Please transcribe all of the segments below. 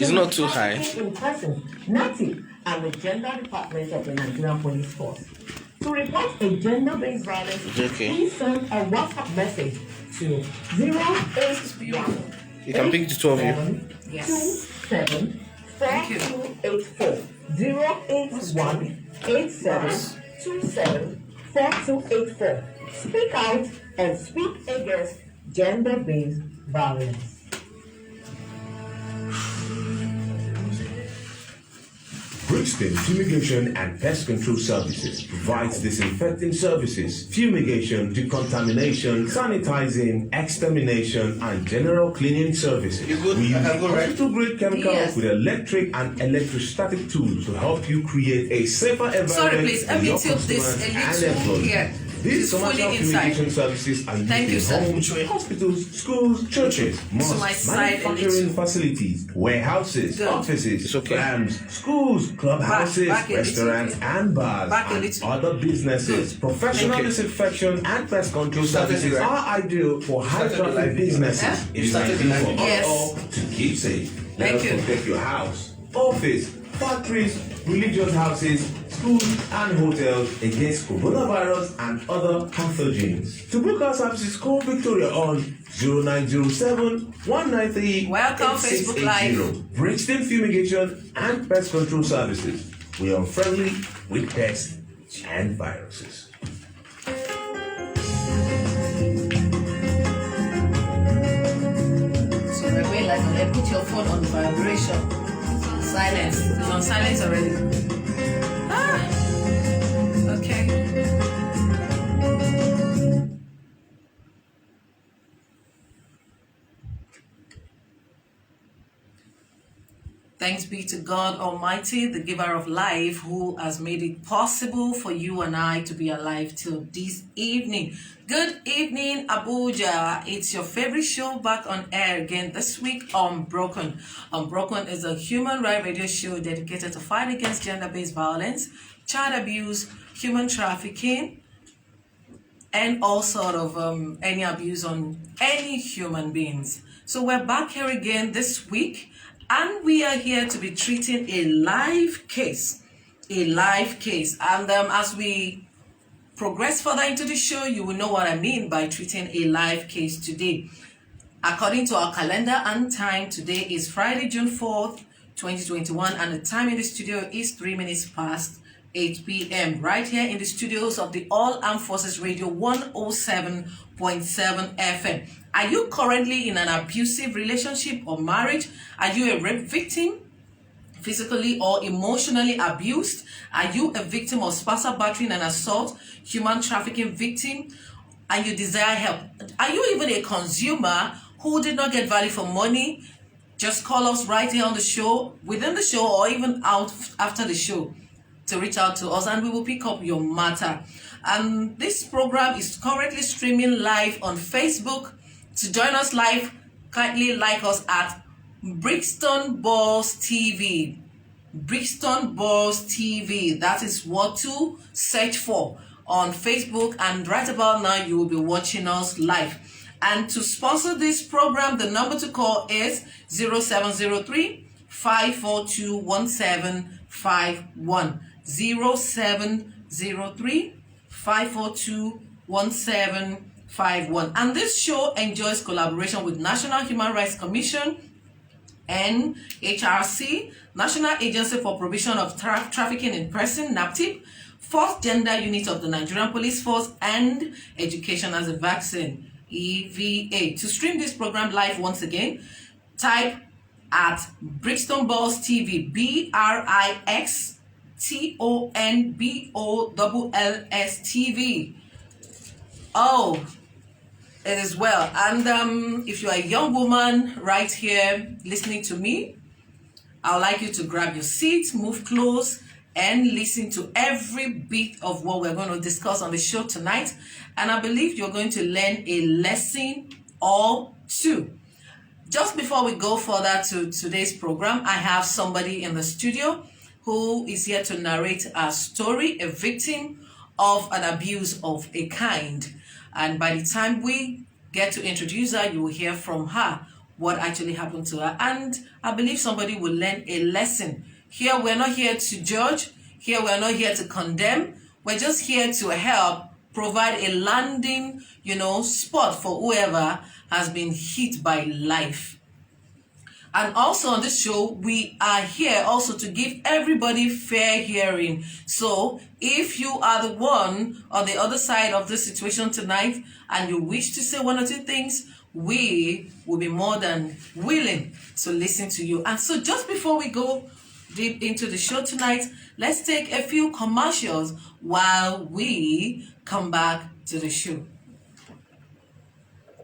It's not too high. In person, NATI, and the Gender Department of the Nigerian Police Force. To report a gender-based violence, please send a WhatsApp message to 081. You can pick the two of you. 27 4284 081 8727 4284. Speak out and speak against gender-based violence. Brixton Fumigation and Pest Control Services provides disinfecting services, fumigation, decontamination, sanitizing, extermination, and general cleaning services. We use hospital-grade chemicals with electric and electrostatic tools to help you create a safer environment for your customers and employees. These commercial fumigation services are used in homes, hospitals, schools, churches, mosques, manufacturing facilities, warehouses, offices, farms, schools, clubhouses, restaurants, and bars, and other businesses. Professional disinfection and pest control services are ideal for high-traffic businesses. It is ideal for us all to keep safe. Let us protect your house, office, factories, religious houses, schools, and hotels against coronavirus and other pathogens. To book our services, call Victoria on 0907 193 Welcome, Facebook Live. Brixton Fumigation and Pest Control Services. We are friendly with pests and viruses. So we're going like put your phone on vibration. Silence. It's on silence already. Okay. Thanks be to God Almighty, the giver of life, who has made it possible for you and I to be alive till this evening. Good evening, Abuja. It's your favorite show back on air again this week, Unbroken. Unbroken is a human rights radio show dedicated to fight against gender-based violence, child abuse, human trafficking, and all sort of any abuse on any human beings. So we're back here again this week. And we are here to be treating a live case. And as we progress further into the show, you will know what I mean by treating a live case today. According to our calendar and time, today is Friday, June 4th, 2021, and the time in the studio is 3 minutes past 8 p.m. right here in the studios of the All Armed Forces Radio 107.7 FM. Are you currently in an abusive relationship or marriage? Are you a rape victim, physically or emotionally abused? Are you a victim of spousal battery and assault, human trafficking victim, and you desire help? Are you even a consumer who did not get value for money? Just call us right here on the show, within the show, or even out after the show to reach out to us, and we will pick up your matter. And this program is currently streaming live on Facebook. To join us live, kindly like us at Brixton Balls TV. Brixton Balls TV. That is what to search for on Facebook. And right about now, you will be watching us live. And to sponsor this program, the number to call is 0703 542 1751. 0703 542 1751. And this show enjoys collaboration with National Human Rights Commission, NHRC, National Agency for Prohibition of Trafficking in Person, NAPTIP, 4th Gender Unit of the Nigerian Police Force, and Education as a Vaccine, EVA. To stream this program live once again, type at Brixton Balls TV, BRIXTONBOLLS TV. Oh, it is well. And if you are a young woman right here listening to me, I would like you to grab your seat, move close, and listen to every bit of what we're going to discuss on the show tonight. And I believe you're going to learn a lesson or two. Just before we go further to today's program, I have somebody in the studio who is here to narrate a story, a victim of an abuse of a kind. And by the time we get to introduce her, you will hear from her. what actually happened to her. And I believe somebody will learn a lesson. Here, we're not here to judge. Here, we're not here to condemn. We're just here to help provide a landing, spot for whoever has been hit by life. And also on this show, we are here also to give everybody fair hearing. So if you are the one on the other side of this situation tonight and you wish to say one or two things, we will be more than willing to listen to you. And so just before we go deep into the show tonight, let's take a few commercials while we come back to the show.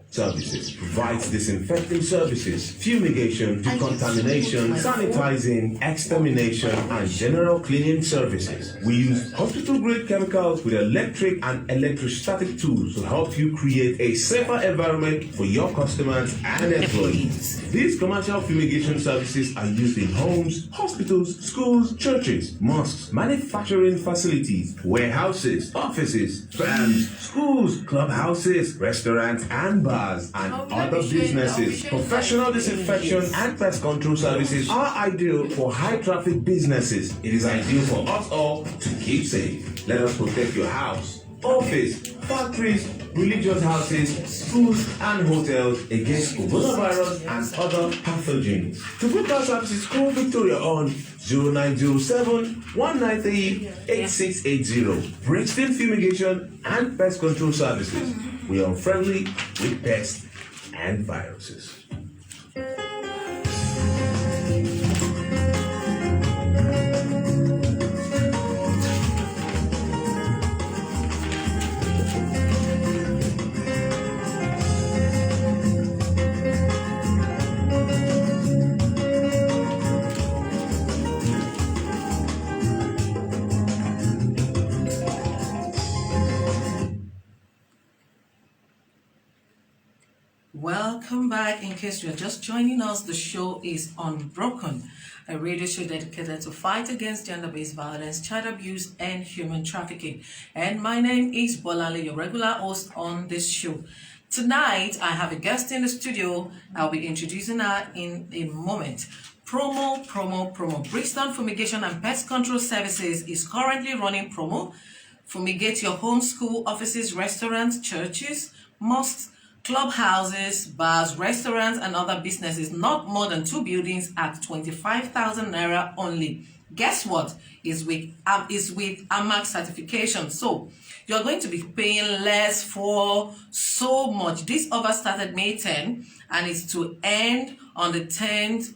Services provides disinfecting services, fumigation, decontamination, sanitizing, extermination, and general cleaning services. We use hospital-grade chemicals with electric and electrostatic tools to help you create a safer environment for your customers and employees. These commercial fumigation services are used in homes, hospitals, schools, churches, mosques, manufacturing facilities, warehouses, offices, firms, schools, clubhouses, restaurants, and bars, and other businesses. Professional disinfection and pest control services are ideal for high traffic businesses. It is ideal for us all to keep safe. Let us protect your house, office, factories, religious houses, schools, and hotels against coronavirus and other pathogens. To book our services, call Victoria on 0907 193 8680. Brixton Fumigation and Pest Control Services. We are friendly with pests and viruses. Welcome back. In case you're just joining us, the show is Unbroken, a radio show dedicated to fight against gender-based violence, child abuse, and human trafficking. And my name is Bolanley, your regular host on this show. Tonight, I have a guest in the studio. I'll be introducing her in a moment. Promo. Brixton Fumigation and Pest Control Services is currently running promo. Fumigate your home, school, offices, restaurants, churches, mosques, clubhouses, bars, restaurants, and other businesses, not more than 2 buildings at 25,000 naira only. Guess what? Is with AMAC certification. So you're going to be paying less for so much. This offer started May 10 and is to end on the 10th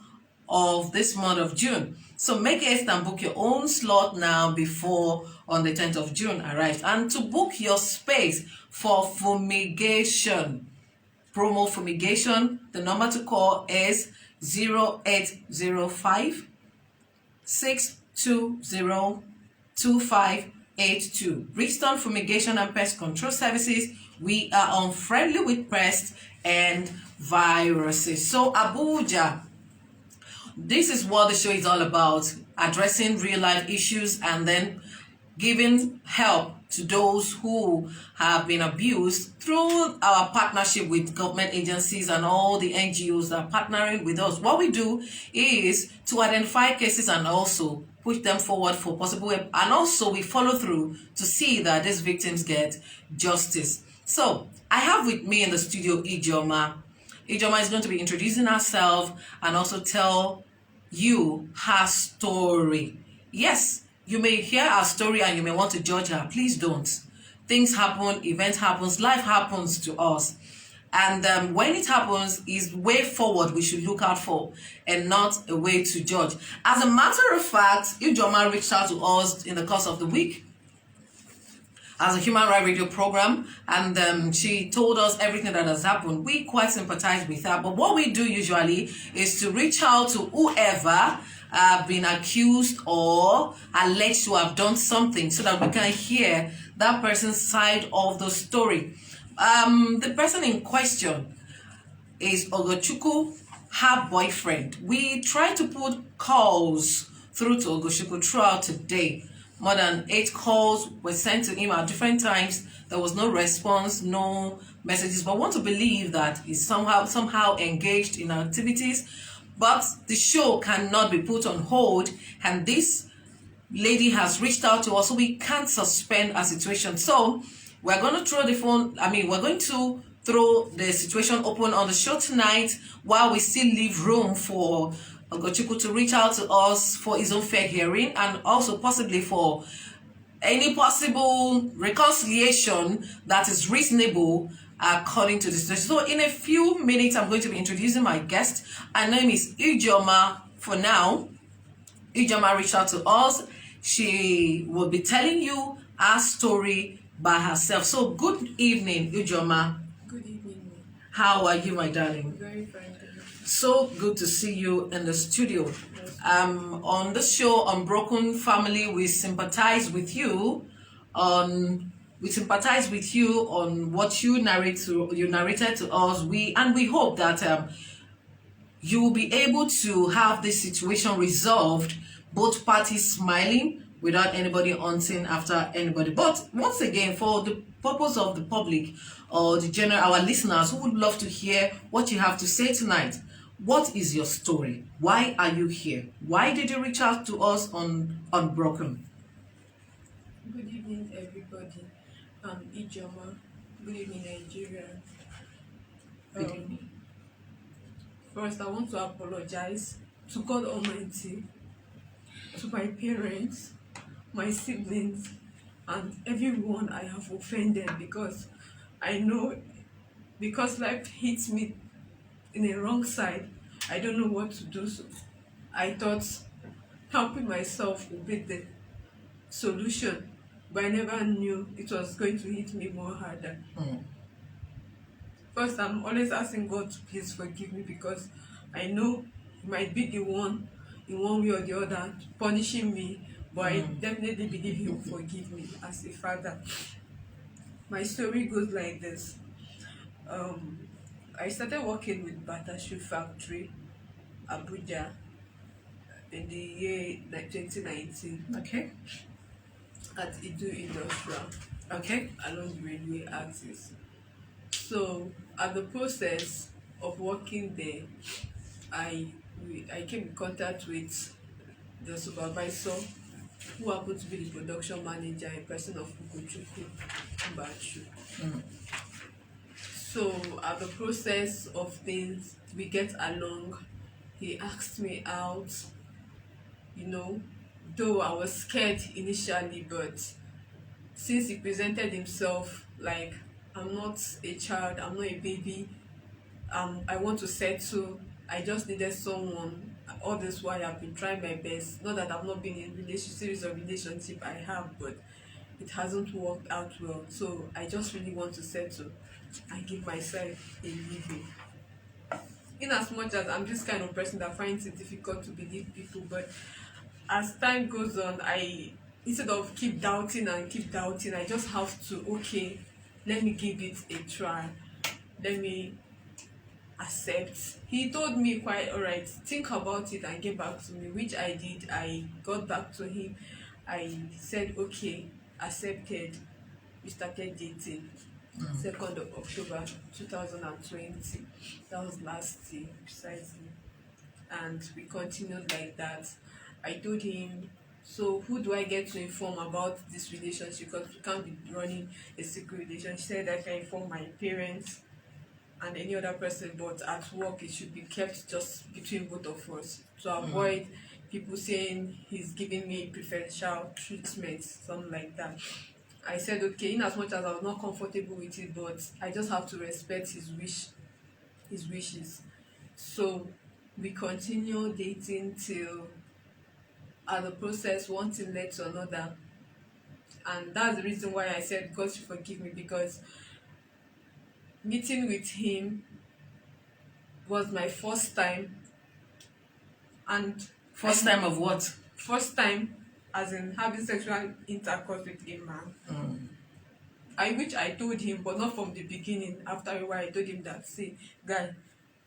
of this month of June. So make haste and book your own slot now before on the 10th of June arrives. And to book your space for fumigation, promo fumigation, the number to call is 0805 620 2582. Brixton Fumigation and Pest Control Services. We are unfriendly with pests and viruses. So Abuja, this is what the show is all about, addressing real life issues and then giving help to those who have been abused through our partnership with government agencies and all the NGOs that are partnering with us. What we do is to identify cases and also push them forward for possible help, and also we follow through to see that these victims get justice. So I have with me in the studio Ijoma. Ijoma is going to be introducing herself and also tell you her story. Yes, you may hear our story and you may want to judge her. Please don't. Things happen, event happens, life happens to us. And when it happens, is way forward we should look out for and not a way to judge. As a matter of fact, Ijoma reached out to us in the course of the week as a human rights radio program, and she told us everything that has happened. We quite sympathize with her, but what we do usually is to reach out to whoever been accused or alleged to have done something so that we can hear that person's side of the story. The person in question is Ogochukwu, her boyfriend. We tried to put calls through to Ogochukwu throughout today. More than 8 calls were sent to him at different times. There was no response, no messages, but want to believe that he's somehow engaged in activities. But the show cannot be put on hold, and this lady has reached out to us, so we can't suspend a situation. So we're going to throw the phone, we're going to throw the situation open on the show tonight, while we still leave room for Ogochukwu to reach out to us for his own fair hearing, and also possibly for any possible reconciliation that is reasonable according to the situation. So in a few minutes, I'm going to be introducing my guest. Her name is Ijoma. For now, Ijoma reached out to us. She will be telling you her story by herself. So good evening, Ijoma. Good evening. How are you, my darling? Very fine. So good to see you in the studio. On the show Unbroken Family, we sympathize with you on what you narrated to us. We hope that you will be able to have this situation resolved, both parties smiling without anybody hunting after anybody. But once again, for the purpose of the public or our listeners who would love to hear what you have to say tonight, what is your story? Why are you here? Why did you reach out to us on Unbroken? Good evening, everybody. I'm Ijoma. Good evening, Nigeria. Good evening. First, I want to apologize to God Almighty, to my parents, my siblings, and everyone I have offended, because I know, because life hits me in a wrong side, I don't know what to do. So I thought helping myself would be the solution, but I never knew it was going to hit me more harder. First, I'm always asking God to please forgive me, because I know He might be the one, in one way or the other, punishing me, but I definitely believe He will forgive me as a father. My story goes like this. I started working with Bata Shoe Factory, Abuja, in the year 2019. Okay. At Idu Industrial. Okay. Along the railway axis. So, at the process of working there, I came in contact with the supervisor, who happened to be the production manager, a person of Ugochukwu Mbachu. So at the process of things, we get along. He asked me out, though I was scared initially, but since he presented himself like, I'm not a child, I'm not a baby, I want to settle, I just needed someone. All this while I've been trying my best. Not that I've not been in series of relationship, I have, but it hasn't worked out well. So I just really want to settle and give myself a living. In as much as I'm this kind of person that finds it difficult to believe people, but as time goes on, instead of keep doubting, I just have to, okay, let me give it a try. Let me accept. He told me quite alright, think about it and get back to me, which I did. I got back to him. I said, okay, accepted. We started dating. 2nd of October 2020. That was last year precisely, and we continued like that. I told him, so who do I get to inform about this relationship, because we can't be running a secret relationship. He said I can inform my parents and any other person, but at work it should be kept just between both of us, to avoid people saying he's giving me preferential treatment, something like that. I said okay, in as much as I was not comfortable with it, but I just have to respect his wishes. So we continued dating till, at the process, one thing led to another, and that's the reason why I said God should forgive me, because meeting with him was my first time. And First time of what? First time as in having sexual intercourse with a man. Which I told him, but not from the beginning. After a while, I told him that, see, guy,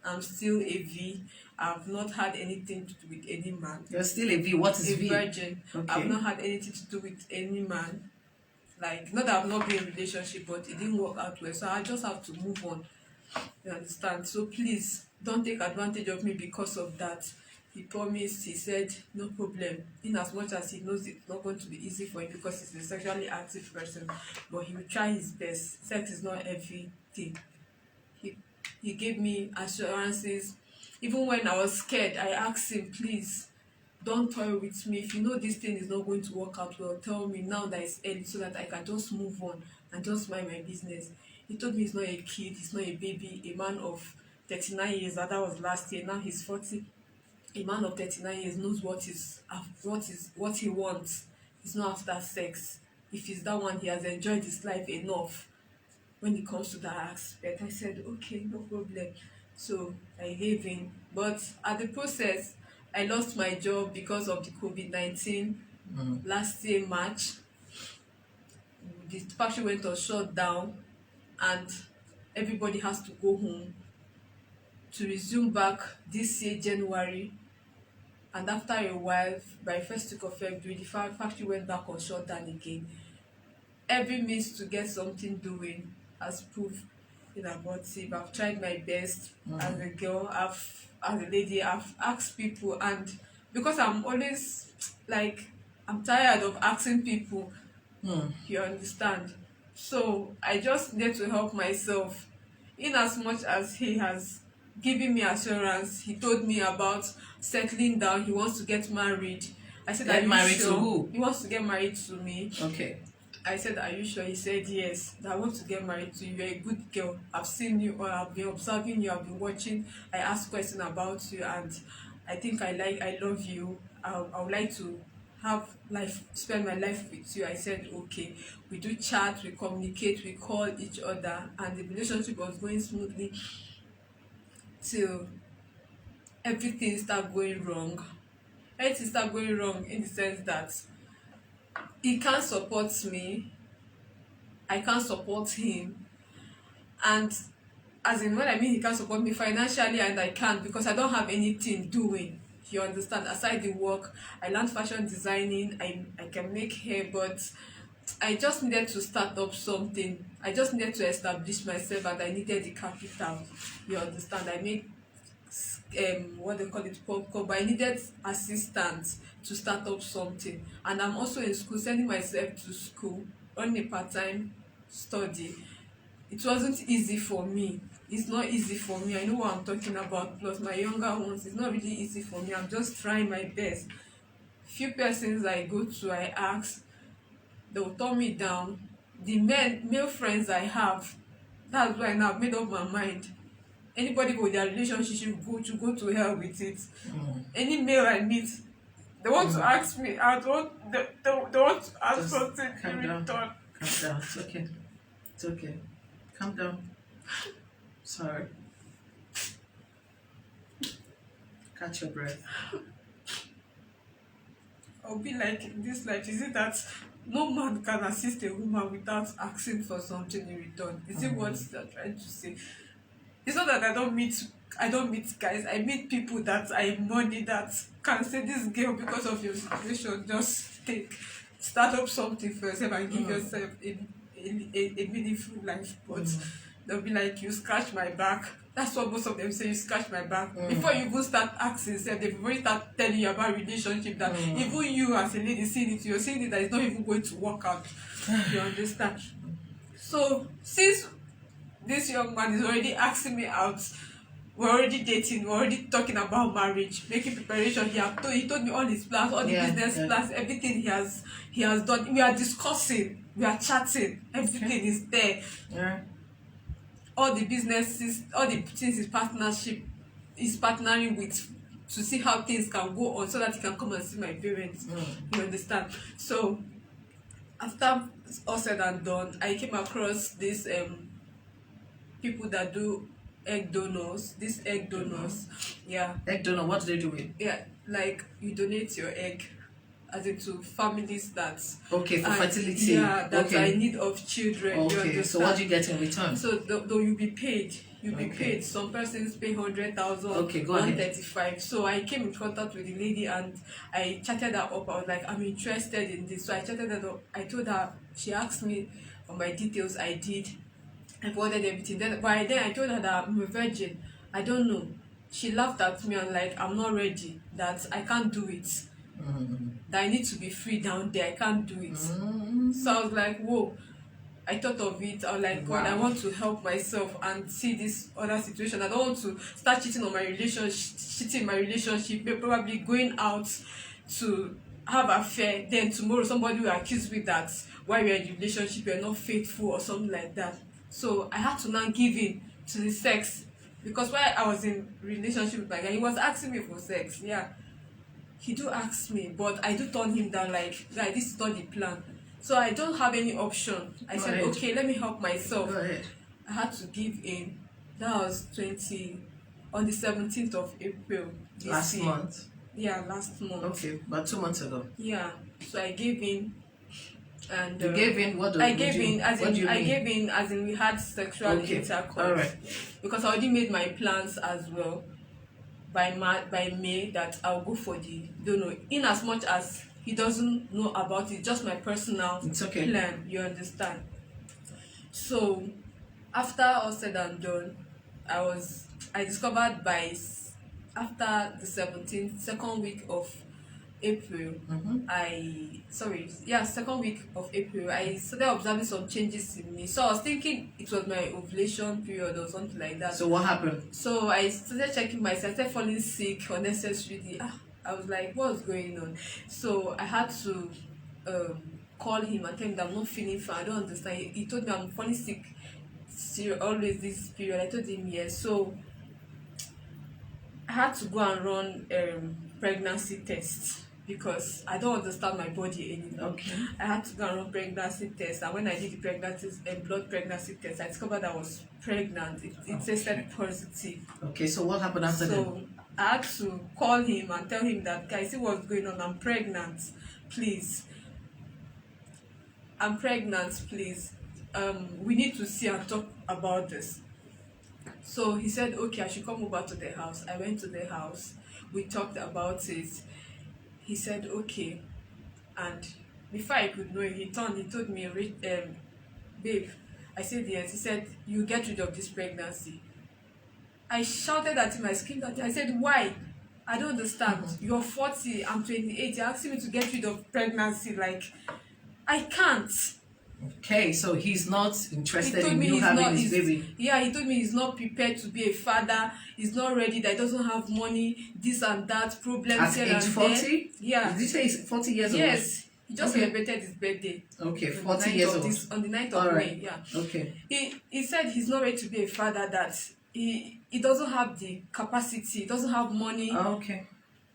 I'm still a V. I've not had anything to do with any man. You're still a V. What is a V? virgin. Okay. I've not had anything to do with any man. Like, not that I've not been in a relationship, but it didn't work out well. So I just have to move on. You understand? So please don't take advantage of me because of that. He promised, he said, no problem. In as much as he knows it's not going to be easy for him because he's a sexually active person, but he will try his best. Sex is not everything. He gave me assurances. Even when I was scared, I asked him, please, don't toy with me. If you know this thing is not going to work out well, tell me now that it's early so that I can just move on and just mind my business. He told me he's not a kid, he's not a baby, a man of 39 years, that was last year, now he's 40. A man of 39 years knows what he wants. He's not after sex. If he's that one, he has enjoyed his life enough. When it comes to that aspect, I said, okay, no problem. So I gave in. But at the process, I lost my job because of the COVID-19 last year, March. The factory went on shutdown and everybody has to go home to resume back this year, January. And after a while, by first week of February, the factory went back on shutdown again. Every means to get something doing has proved inabortive. I've tried my best as a girl, as a lady, I've asked people, and because I'm always like, I'm tired of asking people, you understand? So I just need to help myself. In as much as he has given me assurance, he told me about settling down, he wants to get married. I said, Get are you married sure? to who? He wants to get married to me. Okay. I said, are you sure? He said, yes, that I want to get married to you. You're a good girl. I've seen you, or I've been observing you, I've been watching. I asked questions about you, and I think I love you. I would like to spend my life with you. I said, okay. We do chat, we communicate, we call each other, and the relationship was going smoothly till everything started going wrong. Everything started going wrong in the sense that he can't support me, I can't support him, and as in, when I mean he can't support me financially, and I can't because I don't have anything doing, you understand. Aside the work, I learned fashion designing, I can make hair, but I just needed to start up something. I just needed to establish myself, and I needed the capital, you understand. I made what they call it, popcorn, but I needed assistance to start up something. And I'm also in school, sending myself to school on a part-time study. It wasn't easy for me. It's not easy for me. I know what I'm talking about. Plus my younger ones, it's not really easy for me. I'm just trying my best. Few persons I go to, I ask, they will turn me down. The male friends I have, that's why now I've made up my mind. Anybody with their relationship should go to hell with it. Any male I meet, they want to ask me, I don't, they want to ask Just something calm in down. return. Calm down. It's okay. It's okay. Calm down. Sorry. Catch your breath. I'll be like, in this life, is it that no man can assist a woman without asking for something in return? Is it what they're trying to say? It's not that I don't meet guys. I meet people that I money that can say, this girl, because of your situation, just start up something for yourself and give yourself a meaningful life. But they'll be like, you scratch my back. That's what most of them say, you scratch my back. Before you even start asking, they've already start telling you about relationship, that even you as a lady seeing it, you're seeing it that it's not even going to work out. You understand? So since this young man is already asking me out, we're already dating, we're already talking about marriage, making preparation. He told me all his plans, all the business plans, everything he has done. We are discussing, we are chatting, everything is there. Yeah. All the businesses, all the things is partnering with, to see how things can go on so that he can come and see my parents. You understand? So after all said and done, I came across this people that do egg donors. Egg donor, what do they do with? Yeah, like you donate your egg as into families that Okay, for fertility. yeah, that Okay. are in need of children. You Okay, understand? so what do you get in return? So though you be paid, you'll be Okay. paid. Some persons pay 100,000, Okay, go ahead. 135. So I came in contact with the lady and I chatted her up. I was like, I'm interested in this. So I chatted her up. I told her. She asked me for my details. I did. I forwarded everything. Then by then I told her that I'm a virgin. I don't know. She laughed at me and like, I'm not ready. That I can't do it. That I need to be free down there. I can't do it. So I was like, whoa. I thought of it. I was like, God, I want to help myself and see this other situation. I don't want to start cheating on my relationship, probably going out to have an affair. Then tomorrow somebody will accuse me that while we're in the relationship, you're not faithful or something like that. So I had to now give in to the sex. Because while I was in relationship with my guy, he was asking me for sex. Yeah. He do ask me, but I do turn him down like, guy, this is not the plan. So I don't have any option. I said, ahead. okay, let me help myself. Go ahead. I had to give in. That was on the 17th of April. Last year. month. Yeah, last month. Okay, about 2 months ago. Yeah. So I gave in. And You gave in. What do I you gave in as what do you in I mean? gave in as in we had sexual Okay. intercourse. All right. Because I already made my plans as well by May that I'll go for the don't know. In as much as he doesn't know about it, just my personal It's okay. plan, you understand. So after all said and done, I discovered after the 17th, second week of April, second week of April, I started observing some changes in me. So I was thinking it was my ovulation period or something like that. So what happened? So I started checking myself, I started falling sick unnecessarily. I was like, what's going on? So I had to call him and tell him that I'm not feeling fine. I don't understand. He told me I'm falling sick always this period. I told him yes. So I had to go and run pregnancy tests because I don't understand my body anymore. Okay. I had to go and run pregnancy tests, and when I did the blood pregnancy test, I discovered I was pregnant. It tested positive. Okay, so what happened after that? So I had to call him and tell him that, guys, see what's going on. I'm pregnant. Please. I'm pregnant, please. We need to see and talk about this. So he said, okay, I should come over to the house. I went to the house. We talked about it. He said, okay. And before I could know it, he told me, babe. I said, yes. He said, you get rid of this pregnancy. I shouted at him, I screamed at him. I said, why? I don't understand. You're 40, I'm 28. You're asking me to get rid of pregnancy. Like, I can't. Okay, so he's not He interested told in me you having his baby. Yeah, he told me he's not prepared to be a father. He's not ready. That he doesn't have money. This and that problems At here age and 40? there. Yeah. Did you say he's 40 years old? Yes. He just Okay. celebrated his birthday. Okay, on the 40 9th years of old. on the 9th All of right. May. Yeah. Okay. He said he's not ready to be a father. That he doesn't have the capacity. He doesn't have money. Okay.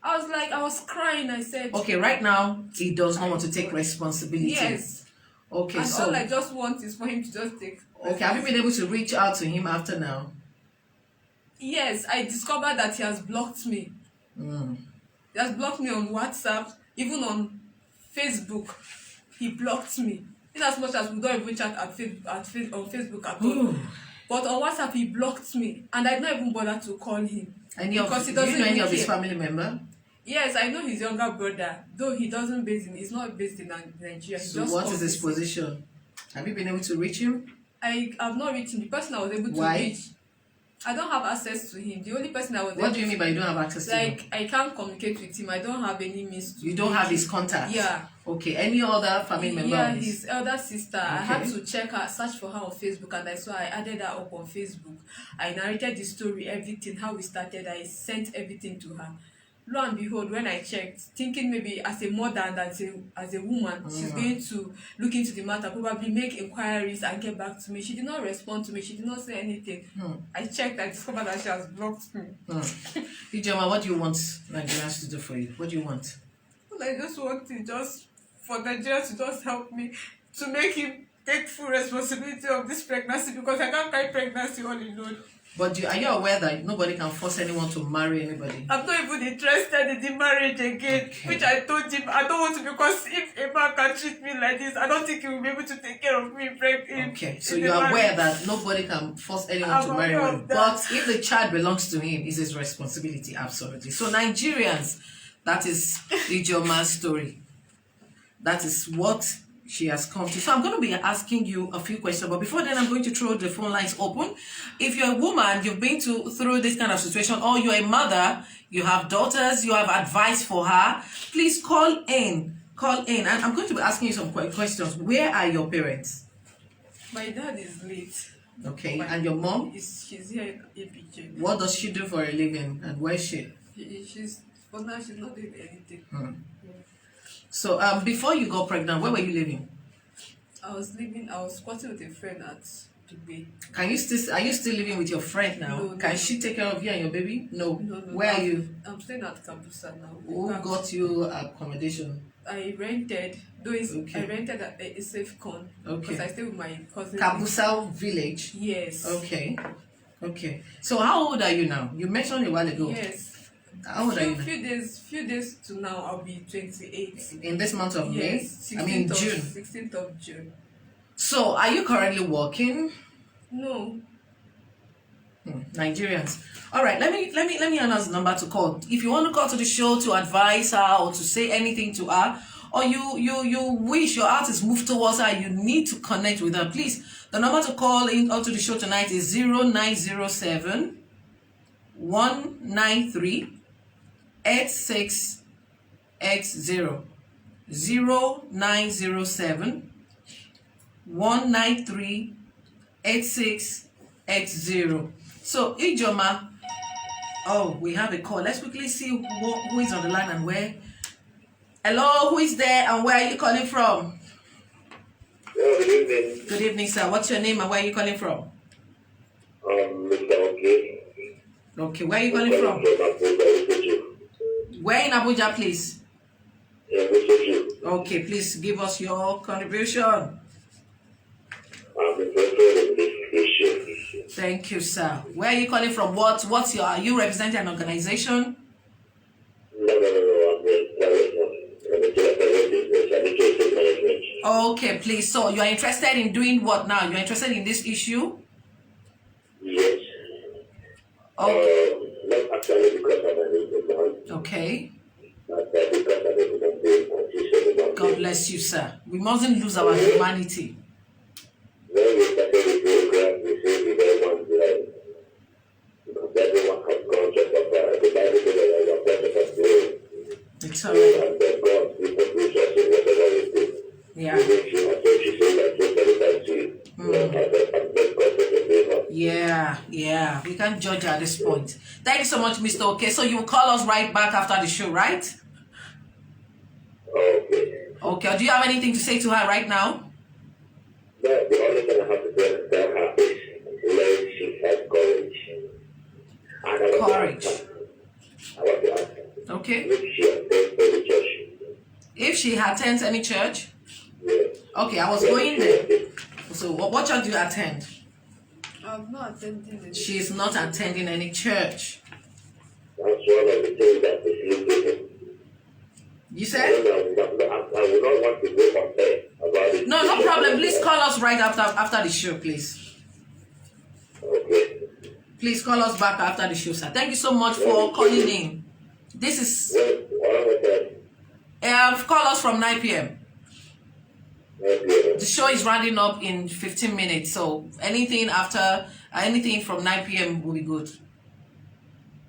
I was crying. I said, Okay, right now he does not want to take responsibility. yes. Okay, And so all I just want is for him to just take. okay, have you been able to reach out to him after now? Yes, I discovered that he has blocked me. He has blocked me on WhatsApp, even on Facebook. He blocked me. In as much as we don't even chat on Facebook at all. But on WhatsApp, he blocked me. And I did not even bother to call him. Do you because he know doesn't any even of his care. family member? Yes, I know his younger brother. Though he's not based in Nigeria. He So just what is his comes. position? Have you been able to reach him? I have not reached him. The person I was able to Why? reach, I don't have access to him. The only person I was What do you mean by you don't have access to him? like I can't communicate with him. I don't have any means to You don't reach have his him. contact? Yeah. Okay, any other family member? Yeah, of his? his elder sister. I had Okay. to search for her on Facebook, and I saw I added her up on Facebook. I narrated the story, everything, how we started. I sent everything to her. Lo and behold, when I checked, thinking maybe as a mother and as a woman, she's going to look into the matter, probably make inquiries and get back to me. She did not respond to me. She did not say anything. I checked. I discovered that she has blocked me. Ijoma, what do you want Nigerians to do for you? What do you want? Well, I just want it just for Nigeria to just help me to make him take full responsibility of this pregnancy, because I can't carry pregnancy all alone. But are you aware that nobody can force anyone to marry anybody? I'm not even interested in the marriage again, which I told him I don't want to, because if a man can treat me like this, I don't think he will be able to take care of me. Okay, so you're aware that nobody can force anyone to marry anyone, but if the child belongs to him, it's his responsibility, absolutely. So Nigerians, that is Ijeoma's story. That is what she has come to. So I'm going to be asking you a few questions, but before then, I'm going to throw the phone lines open. If you're a woman, you've been through this kind of situation, or you're a mother, you have daughters, you have advice for her, please call in. And I'm going to be asking you some questions. Where are your parents? My dad is late. Okay, and your mom? She's here in APJ. What does she do for a living, and where is she? For now, she's not doing anything. So before you got pregnant, where were you living? I was squatting with a friend at Dubai. Are you still living with your friend now? No. Can she take care of you and your baby? No. Where are you? I'm staying at Campusa now. Who got you accommodation? I rented, I rented a safe con. Okay. Because I stay with my cousin. Campusa village? Yes. Okay. So how old are you now? You mentioned a while ago. Yes. How old are you now? Few days to now, I'll be 28. In this month of Yes. May? I mean June. 16th of June. So are you currently working? No. Nigerians. All right, let me announce the number to call. If you want to call to the show to advise her or to say anything to her, or you wish your heart is moved towards her, you need to connect with her, please. The number to call in onto the show tonight is 0907 193 8680. 0907 193 8680. So Ijeoma, we have a call. Let's quickly see who is on the line and where. Hello, who is there and where are you calling from? Good evening. Good evening, sir. What's your name and where are you calling from? Mr. Okay. Okay, where are you calling from? Where in Abuja, please? Okay, please give us your contribution. I'm interested in this issue. Thank you, sir. Where are you calling from? Are you representing an organization? No. Okay, please. So you are interested in doing what now? You're interested in this issue? Yes. Okay. Not actually because I'm an immigrant. Okay. But because I'm a position. God bless you, sir. We mustn't lose our humanity. When we started the program, we said we don't want blood. Because everyone has gone just of the Bible says that we are better than blood. It's all right. And then God, we can do something whatever we do. Yeah. She said that just everybody see. Yeah. We can't judge at this point. Thank you so much, Mr. Okay. So you will call us right back after the show, right? Okay. Do you have anything to say to her right now? The only thing I have to tell her is let she has courage. Courage. I want to ask her. Okay. If she attends any church. If she attends any church? Yes. Okay, I was going there. So what church do you attend? I'm not attending it. She is not attending any church. That's one of the things that is limiting. You I said? would not want to go on there about it. No problem. Please call us right after the show, please. Okay. Please call us back after the show, sir. Thank you so much for calling in. This is call us from 9 p.m. The show is rounding up in 15 minutes, so anything from 9 p.m. will be good.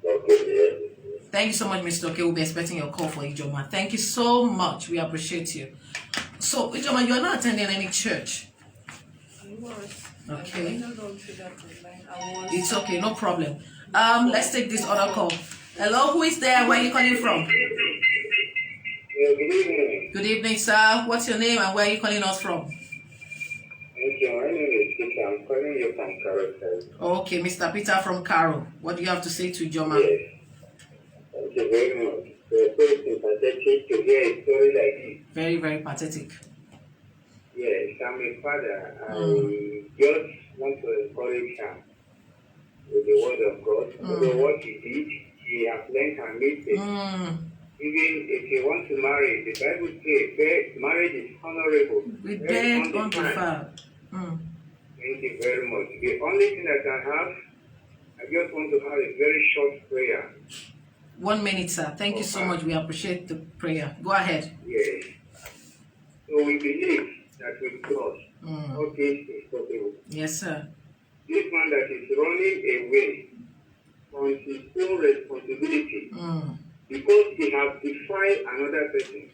Okay. Thank you so much, Mr. Okay. We'll be expecting your call for Ijeoma. Thank you so much. We appreciate you. So, Ijeoma, you are not attending any church. I was. Okay. I don't see that online. It's okay, no problem. Let's take this other call. Hello, who is there? Where are you calling from? Good evening. Good evening, sir. What's your name and where are you calling us from? Okay, my name is Peter. I'm calling you from Carroll. Okay, Mr. Peter from Carroll. What do you have to say to Ijeoma? Yes. Thank you very much. It's very sympathetic to hear a story like this. Very, very pathetic. Yes, I'm a father. I just want to encourage her with the word of God. So what he did, he has learned her mistake. Even if you want to marry, the Bible says marriage is honorable. With bed undefiled. Thank you very much. The only thing that I have, I just want to have a very short prayer. 1 minute, sir. Thank you so much. We appreciate the prayer. Go ahead. Yes. So we believe that with God, all things is possible. Yes, sir. This man that is running away from his own responsibility because he has defied another person.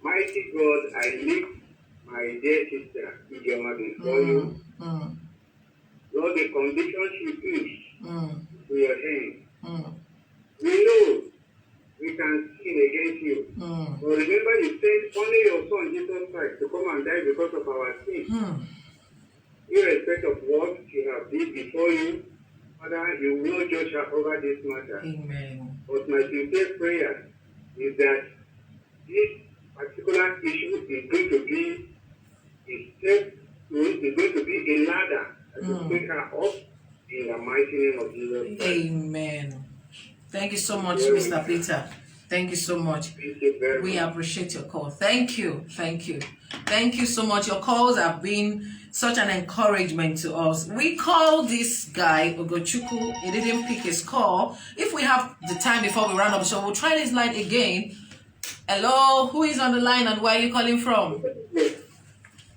Mighty God, I lift my dear sister, Ijoma, before you. Lord, the condition she is to your hand. We know we can sin against you. But remember, you said only your son, Jesus Christ, to come and die because of our sin. Irrespective of what she has did before you, Father, you will judge her over this matter. Amen. But my sincere prayer is that this particular issue is going to be a step, is going to be a ladder that will take her up in the mighty name of Jesus Christ. Amen. Thank you so much, Mr. Peter. Thank you so much. Thank you very We much. appreciate your call. Thank you. Thank you. Thank you so much. Your calls have been such an encouragement to us. We call this guy, Ogochukwu. He didn't pick his call. If we have the time before we round up the show, we'll try this line again. Hello, who is on the line and where are you calling from?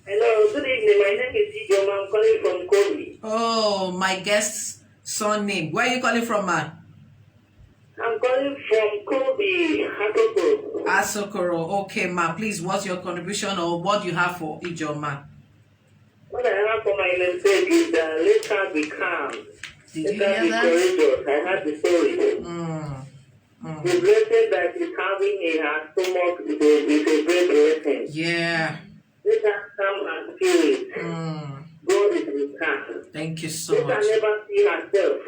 Hello, good evening. My name is Ijoma. I'm calling from Kobe. Oh, my guest's son name. Where are you calling from, man? I'm calling from Kobe, Hakoko. Asokoro. Okay, ma. Please, what's your contribution or what you have for Ijoma? What I have for my mistake is that let her be calm. Did Let you her hear be that? courageous. I heard the story. The blessing that is having in her stomach is a great blessing. Yeah. Let her come and feel it. God is with her. Thank you so Let much. her never see herself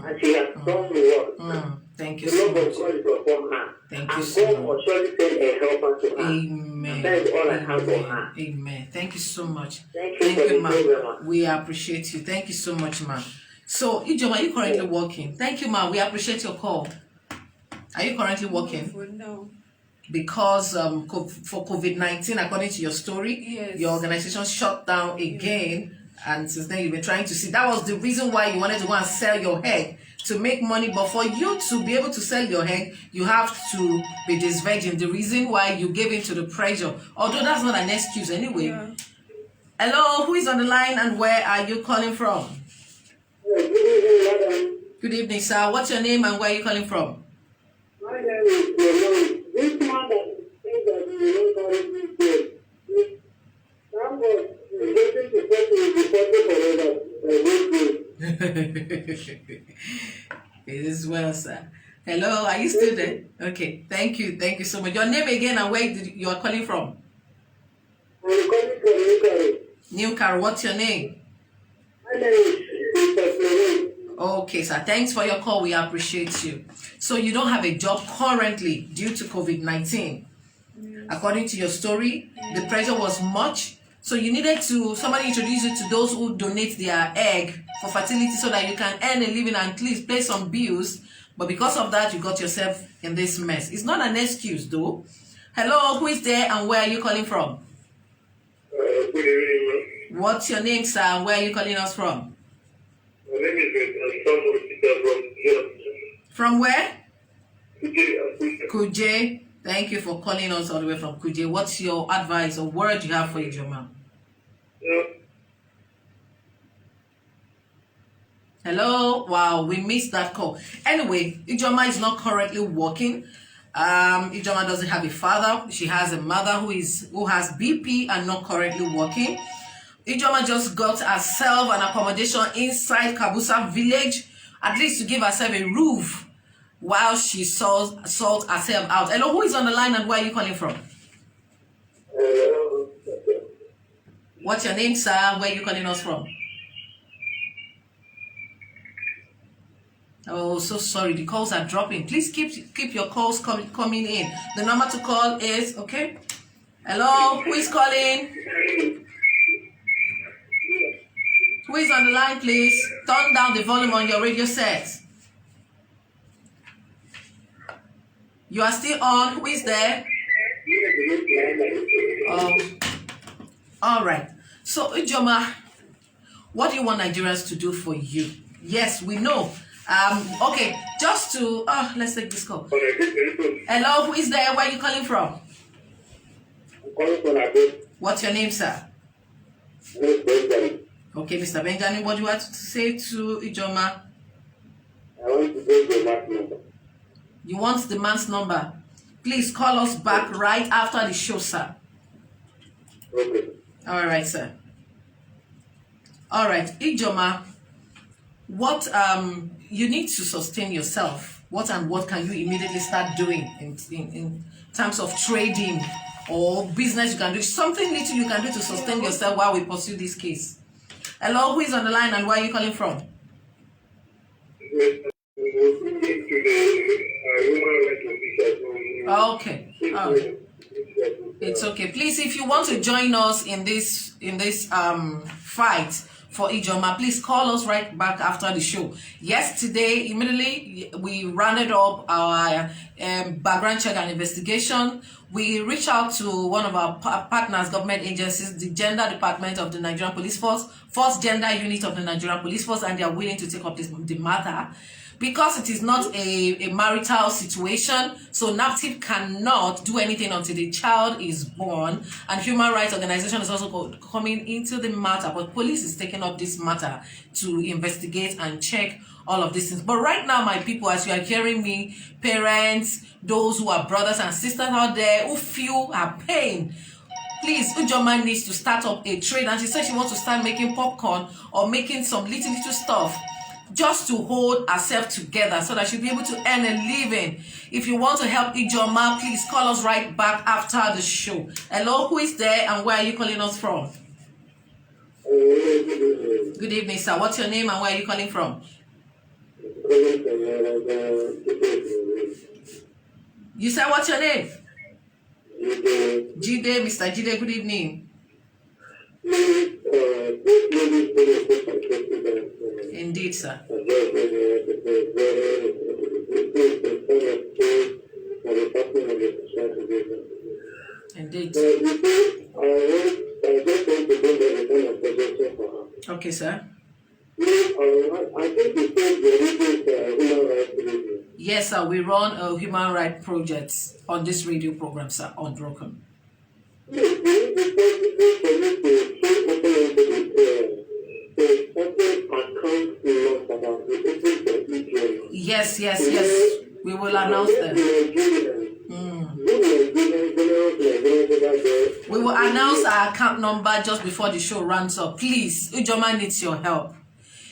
and she has done the work. Thank you The so love of much. God is upon her. Thank you And so God much. will surely send a helper to her. Amen. That is all I have for her. Amen. Thank you so much. Thank you for the ma. program. We appreciate you. Thank you so much, ma. So, Ijoma, are you currently working? Thank you, ma. We appreciate your call. Are you currently working? For now. Because for COVID-19, according to your story, Yes. your organization shut down again. And since then, you've been trying to see. That was the reason why you wanted to go and sell your egg to make money. But for you to be able to sell your egg, you have to be this virgin. The reason why you gave in to the pressure, although that's not an excuse anyway. Yeah. Hello, who is on the line and where are you calling from? Good evening, sir. What's your name and where are you calling from? My name is Bolanley. This man that says that he won't carry this day. Someone is getting to talk to the person It is well, sir. Hello, are you still there? Okay, thank you. Thank you so much. Your name again and where you are calling from? I'm calling from Newcastle. New car, what's your name? My name is Mr. Okay, sir. Thanks for your call. We appreciate you. So you don't have a job currently due to COVID-19. According to your story, the pressure was much. So you needed somebody introduce you to those who donate their egg for fertility so that you can earn a living and at least pay some bills. But because of that, you got yourself in this mess. It's not an excuse though. Hello, who is there and where are you calling from? Good evening, What's your name, sir, and where are you calling us from? my name is Samuel Peter From where? from Kuje. Thank you for calling us all the way from Kuje. What's your advice or word you have for Ijoma? Hello? Wow, we missed that call. Anyway, Ijoma is not currently working. Ijoma doesn't have a father. She has a mother who has BP and not currently working. Ijoma just got herself an accommodation inside Kabusa village, at least to give herself a roof while she sort herself out. Hello, who is on the line and where are you calling from? What's your name, sir? Where are you calling us from? Oh, so sorry. The calls are dropping. Please keep your calls coming in. The number to call is, okay? Hello, who is calling? Who is on the line, please? Turn down the volume on your radio set. You are still on. Who is there? All right. So, Ijoma, what do you want Nigerians to do for you? Yes, we know. Okay, just to let's take this call. Hello, who is there? Where are you calling from? I'm calling from Abu. What's your name, sir? Benjamin. Okay, Mr. Benjamin, what do you want to say to Ijoma? I want to get the last number. You want the man's number? Please call us back right after the show, sir. Okay. All right, sir. All right, Ijoma, what you need to sustain yourself. What can you immediately start doing in terms of trading or business you can do? Something little you can do to sustain yourself while we pursue this case. Hello, who is on the line and where are you calling from? Okay. It's okay. Please, if you want to join us in this fight for Ijoma, please call us right back after the show. Yesterday, immediately we rounded up our background check and investigation. We reached out to one of our partners, government agencies, the Gender Department of the Nigerian Police Force, First Gender Unit of the Nigerian Police Force, and they are willing to take up the matter. Because it is not a marital situation, so NAPTIP cannot do anything until the child is born, and human rights organization is also coming into the matter, but police is taking up this matter to investigate and check all of these things. But right now, my people, as you are hearing me, parents, those who are brothers and sisters out there who feel her pain, please, Ijoma needs to start up a trade, and she said she wants to start making popcorn or making some little stuff just to hold herself together so that she'll be able to earn a living. If you want to help Ijoma, please call us right back after the show. Hello, who is there and where are you calling us from? Good evening, sir. What's your name and where are you calling from? You said what's your name? Jide, Mr. Jide, good evening. Indeed, sir. Indeed. Okay, sir. Yes, sir. We run a human rights project on this radio program, sir, Unbroken. Yes. We will announce them. We will announce our account number just before the show runs up. Please, Ijoma needs your help.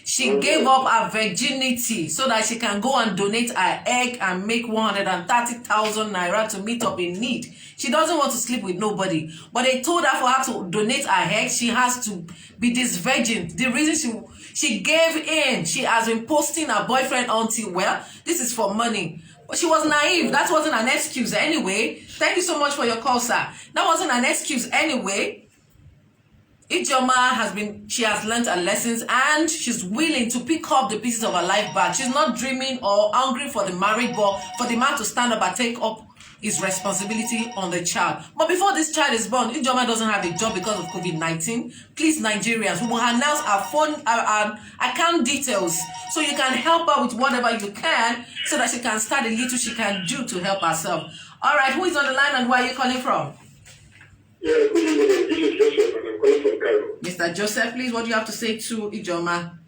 She gave up her virginity so that she can go and donate her egg and make 130,000 naira to meet up in need. She doesn't want to sleep with nobody. But they told her for her to donate her egg, she has to be this virgin. The reason she gave in, she has been posting her boyfriend until, well, this is for money. But she was naive. That wasn't an excuse anyway. Thank you so much for your call, sir. That wasn't an excuse anyway. Ijoma she has learned her lessons and she's willing to pick up the pieces of her life back. She's not dreaming or hungry for the married, but for the man to stand up and take up his responsibility on the child. But before this child is born, Ijoma doesn't have a job because of COVID-19. Please, Nigerians, we will announce our account details so you can help her with whatever you can so that she can start a little she can do to help herself. All right, who is on the line and where are you calling from? Yeah, good evening. This is Joseph and I'm calling from Cairo. Mr. Joseph, please, what do you have to say to Ijoma?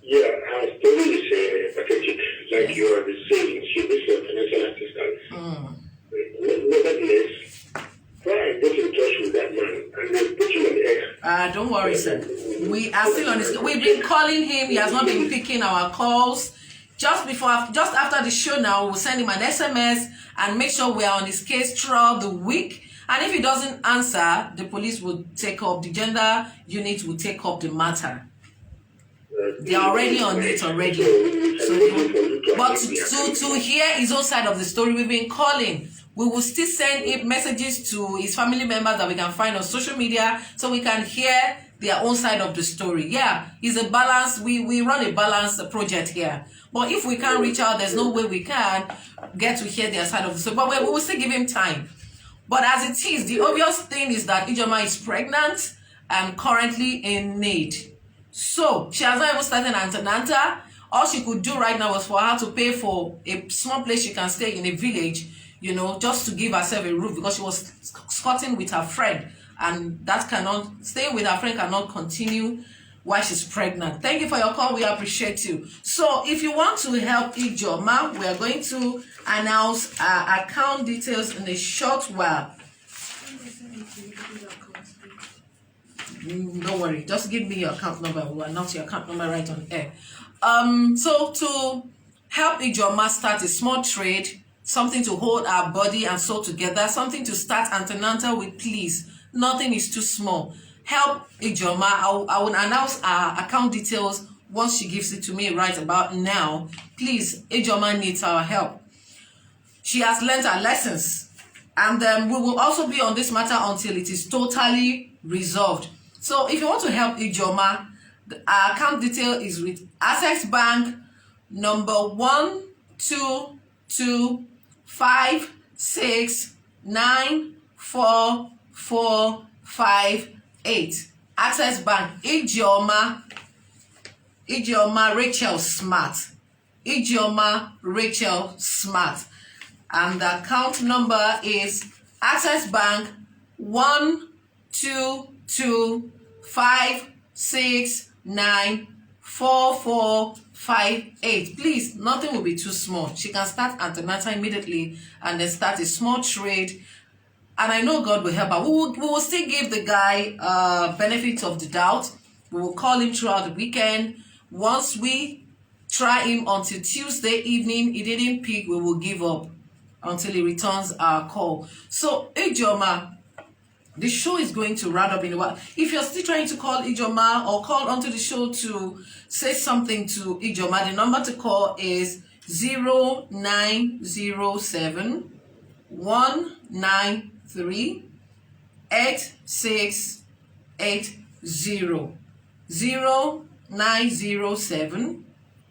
Yeah, our story is pathetic. Like you are the saying, she needs a financial assistance. Nevertheless, try and get in touch with that man and then put him on the air. Don't worry, sir. We are still on this. We've been calling him. He has not been picking our calls. Just after the show now, we'll send him an SMS and make sure we are on his case throughout the week. And if he doesn't answer, the police will take up, the gender unit will take up the matter. They are already on it already. But to hear his own side of the story, we've been calling. We will still send messages to his family members that we can find on social media so we can hear their own side of the story. Yeah, it's a balance. We run a balanced project here. But if we can't reach out, there's no way we can get to hear their side of the story. But we will still give him time. But as it is, the obvious thing is that Ijoma is pregnant and currently in need. So she has not even started antenatal. All she could do right now was for her to pay for a small place she can stay in a village, you know, just to give herself a roof, because she was squatting with her friend, and that cannot, staying with her friend cannot continue while she's pregnant. Thank you for your call. We appreciate you. So if you want to help Ijoma, we are going to announce our account details in a short while. Don't worry, just give me your account number. We'll announce your account number right on air. So to help Ijoma start a small trade, something to hold our body and soul together, something to start antenatal with, please. Nothing is too small. Help Ijoma. I will announce our account details once she gives it to me right about now. Please, Ijoma needs our help. She has learned her lessons, and we will also be on this matter until it is totally resolved. So if you want to help Ijoma, our account detail is with Access Bank number 12256944458. Access Bank, Ijoma Rachel Smart. Ijoma Rachel Smart. And the account number is Access Bank 12256944458. Please, nothing will be too small. She can start antenatal immediately and then start a small trade. And I know God will help her. We will still give the guy benefit of the doubt. We will call him throughout the weekend. Once we try him until Tuesday evening, he didn't pick, we will give up until he returns our call. So, Ijoma, the show is going to round up in a while. If you're still trying to call Ijoma or call onto the show to say something to Ijoma, the number to call is 0907 193 8680. 0907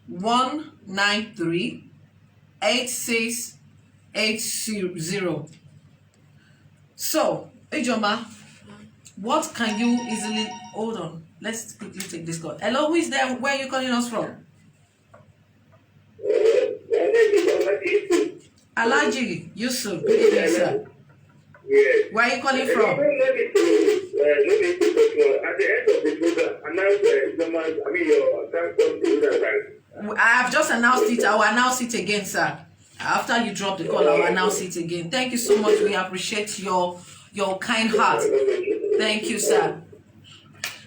193 8680. So, Ijoma, what can you easily hold on? Let's quickly take this call. Hello, who is there? Where are you calling us from? Alaji Yusuf. Good evening, sir. Yes. Where are you calling from? At the end of the program, announce I have just announced it. I will announce it again, sir. After you drop the call, I will announce it again. Thank you so much. We appreciate your kind heart. Thank you, sir.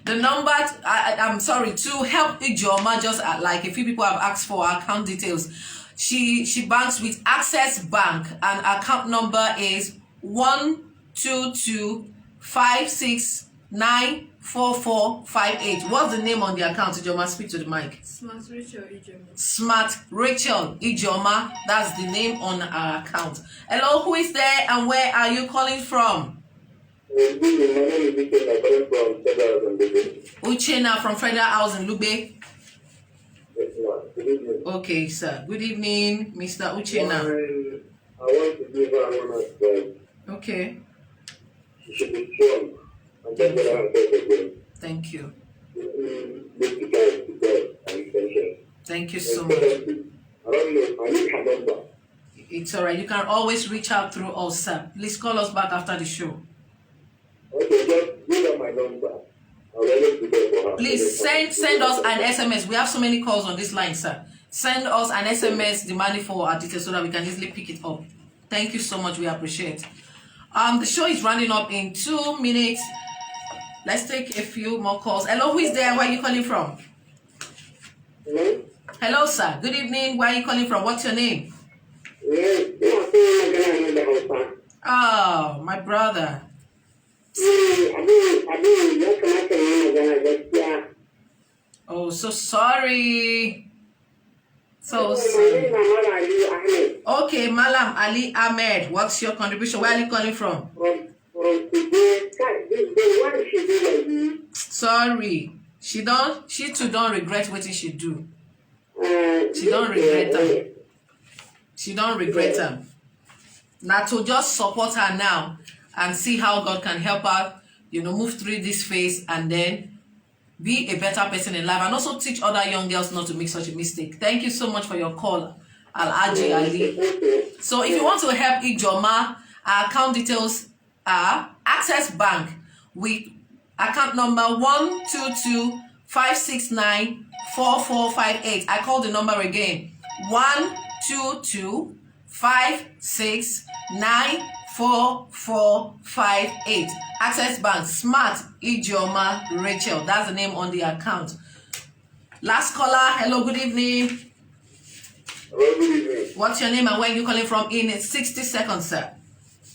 The number, I'm sorry, to help Ijoma, just like a few people have asked for our account details. She banks with Access Bank, and account number is 12256944458. What's the name on the account, Ijoma? Speak to the mic. Smart Rachel Ijoma. Smart Rachel Ijoma. That's the name on our account. Hello, who is there and where are you calling from? Uchenna from Federal House in Lugbe. Okay, sir. Good evening, Mr. Uchenna. I want to give her one advice. Okay. She should be strong. And that's what I have said again. Thank you. Make the guys to God and attention. Thank you so much. I don't know. I need her number. It's all right. You can always reach out through us, sir. Please call us back after the show. Okay, just give her my number. I'll always be there for her. Please send us an SMS. We have so many calls on this line, sir. Send us an SMS demanding for our details so that we can easily pick it up. Thank you so much. We appreciate. The show is running up in 2 minutes. Let's take a few more calls. Hello, who is there? Where are you calling from? Hello? Hello, sir. Good evening. Where are you calling from? What's your name? Yes. Oh, my brother. Oh, so sorry. So sorry. Okay, Malam Ali Ahmed. What's your contribution? Where are you calling from? Sorry. She too don't regret what she do. She don't regret them. She don't regret them. Now to just support her now and see how God can help her, move through this phase and then be a better person in life and also teach other young girls not to make such a mistake. Thank you so much for your call, Al-Aji Ali. So if you want to help Ijoma, our account details are Access Bank with account number 122-569-4458. I call the number again. 122-569-4458. Access Bank, Smart Ijoma Rachel. That's the name on the account. Last caller. Hello, good evening. Hello, good evening. What's your name and where are you calling from in 60 seconds, sir?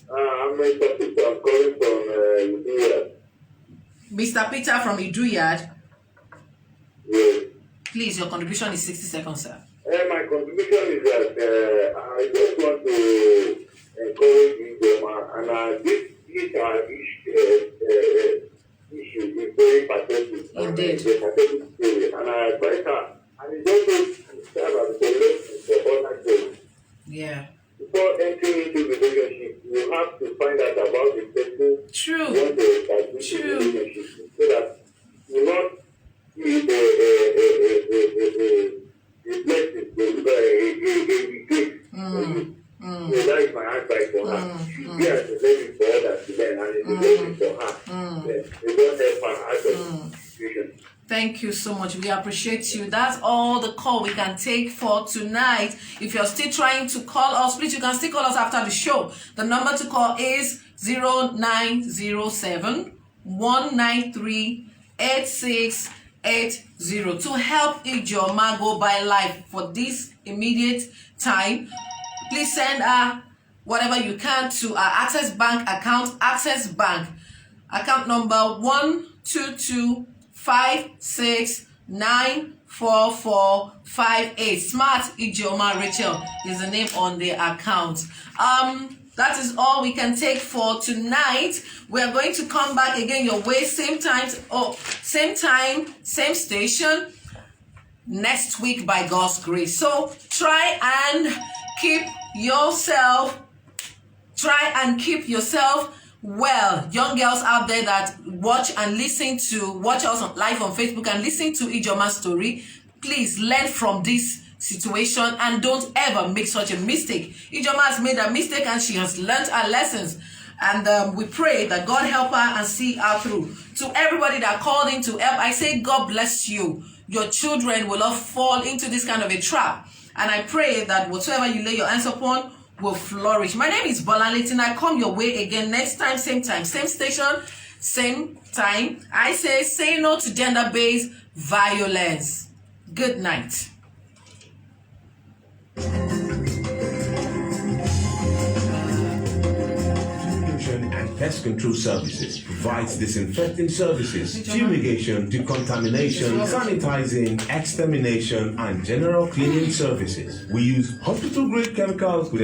I'm Mr. Peter. I'm calling from Iduyad. Mr. Peter from Iduyad. Yes. Please, your contribution is 60 seconds, sir. My contribution is that I just want to encourage Ijoma, and this issue is very pathetic. Indeed. And I advise her, and it's also serve as a lesson for other girls. Yeah. Before entering into relationship, you have to find out about the person True. you want to establish a relationship so that you not see the blessing, the regret. So that is my advice for her. Yes, it's a blessing for others to learn, and it's a blessing for her. They don't help her out of situation. Thank you so much. We appreciate you. That's all the call we can take for tonight. If you're still trying to call us, please, you can still call us after the show. The number to call is 0907-193-8680 to help Ijoma go by life for this immediate time. Please send her whatever you can to our Access Bank account. Access Bank account number 122-569-4458. Smart Ijoma Rachel is the name on the account. That is all we can take for tonight. We are going to come back again your way, same time, same station next week by God's grace. So try and keep yourself well. Young girls out there that watch us live on Facebook and listen to Ijoma's story, please learn from this situation and don't ever make such a mistake. Ijoma has made a mistake and she has learned her lessons, and we pray that God help her and see her through. To everybody that called in to help, I say God bless you. Your children will not fall into this kind of a trap, and I pray that whatsoever you lay your hands upon will flourish. My name is Bolanley June. I come your way again next time, same station, same time. I say no to gender-based violence. Good night. And pest control services provides disinfecting services, fumigation, decontamination, sanitizing, extermination, and general cleaning services. We use hospital-grade chemicals with